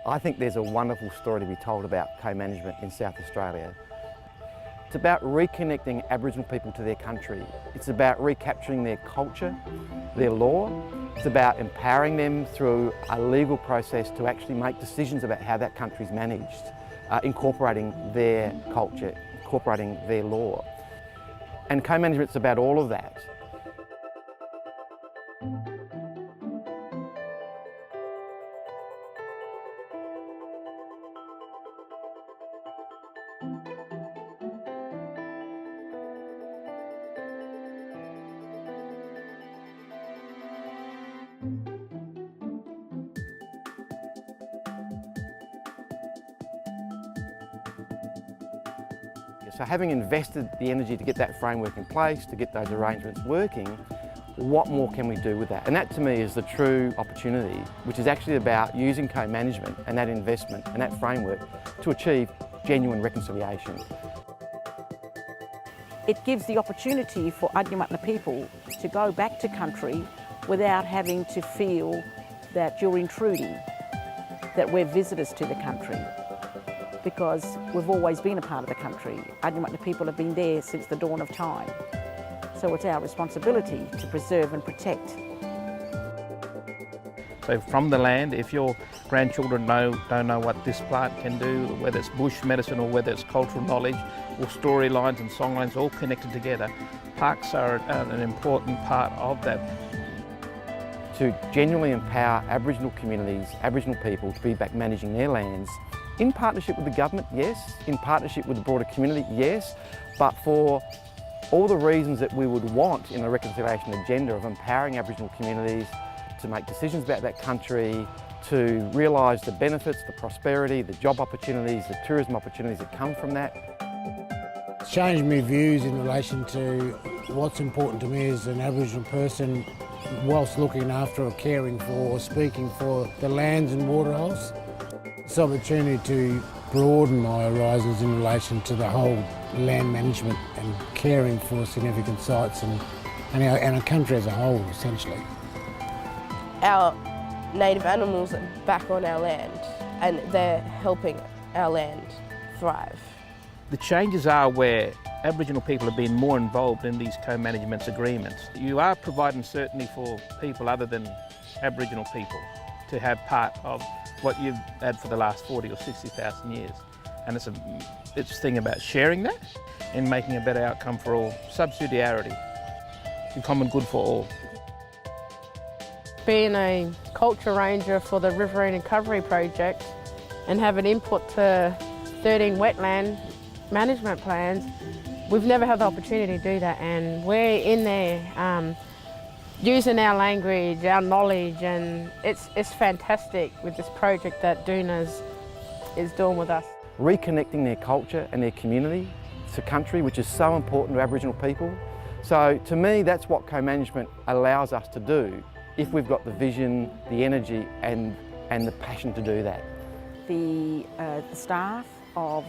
I think there's a wonderful story to be told about co-management in South Australia. It's about reconnecting Aboriginal people to their country. It's about recapturing their culture, their law. It's about empowering them through a legal process to actually make decisions about how that country's managed, incorporating their culture, incorporating their law. And co-management's about all of that. So having invested the energy to get that framework in place, to get those arrangements working, what more can we do with that? And that to me is the true opportunity, which is actually about using co-management and that investment and that framework to achieve genuine reconciliation. It gives the opportunity for Adnyamathanha people to go back to country without having to feel that you're intruding, that we're visitors to the country, because we've always been a part of the country. Adnyamathanha people have been there since the dawn of time. So it's our responsibility to preserve and protect. So from the land, if your grandchildren don't know what this plant can do, whether it's bush medicine or whether it's cultural knowledge or storylines and songlines all connected together, parks are an important part of that. To genuinely empower Aboriginal communities, Aboriginal people to be back managing their lands in partnership with the government, yes, in partnership with the broader community, yes, but for all the reasons that we would want in a reconciliation agenda of empowering Aboriginal communities to make decisions about that country, to realise the benefits, the prosperity, the job opportunities, the tourism opportunities that come from that. It's changed my views in relation to what's important to me as an Aboriginal person whilst looking after or caring for or speaking for the lands and waterholes. It's an opportunity to broaden my horizons in relation to the whole land management and caring for significant sites and our country as a whole, essentially. Our native animals are back on our land and they're helping our land thrive. The changes are where Aboriginal people have been more involved in these co-management agreements. You are providing certainty for people other than Aboriginal people to have part of what you've had for the last 40 or 60,000 years. And it's a thing about sharing that and making a better outcome for all. Subsidiarity, the common good for all. Being a culture ranger for the Riverine Recovery Project and having input to 13 wetland management plans, we've never had the opportunity to do that, and we're in there using our language, our knowledge, and it's fantastic with this project that Doonas is doing with us. Reconnecting their culture and their community to country, which is so important to Aboriginal people. So to me, that's what co-management allows us to do if we've got the vision, the energy and the passion to do that. The staff of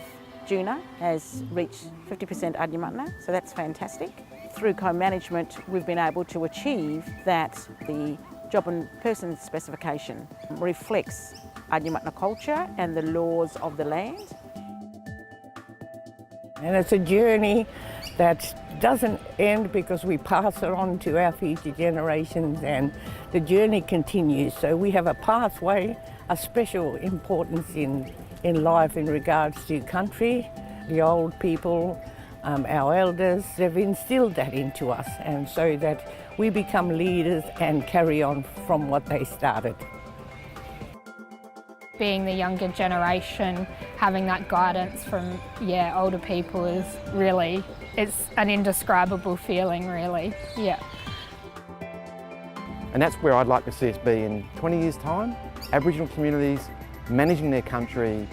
Duna has reached 50% Adnyamathanha, so that's fantastic. Through co-management, we've been able to achieve that the job and person specification reflects Adnyamathanha culture and the laws of the land. And it's a journey that doesn't end because we pass it on to our future generations, and the journey continues. So we have a pathway, a special importance in life in regards to country. The old people, our elders, they've instilled that into us, and so that we become leaders and carry on from what they started. Being the younger generation, having that guidance from older people is really, it's an indescribable feeling really, And that's where I'd like to see us be in 20 years' time. Aboriginal communities managing their country,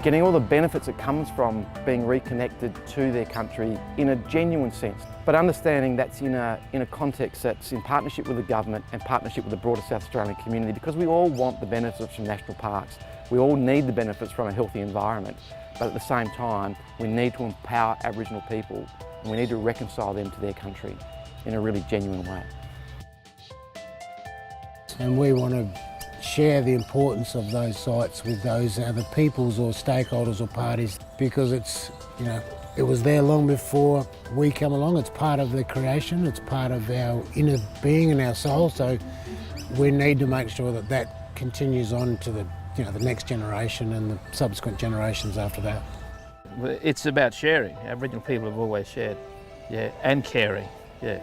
getting all the benefits that comes from being reconnected to their country in a genuine sense, but understanding that's in a context that's in partnership with the government and partnership with the broader South Australian community, because we all want the benefits from national parks. We all need the benefits from a healthy environment, but at the same time, we need to empower Aboriginal people and we need to reconcile them to their country in a really genuine way. And we want to share the importance of those sites with those other peoples or stakeholders or parties, because it's, you know, it was there long before we come along. It's part of the creation, it's part of our inner being and our soul, so we need to make sure that that continues on to the, you know, the next generation and the subsequent generations after that. It's about sharing. Aboriginal people have always shared, yeah, and caring, yeah.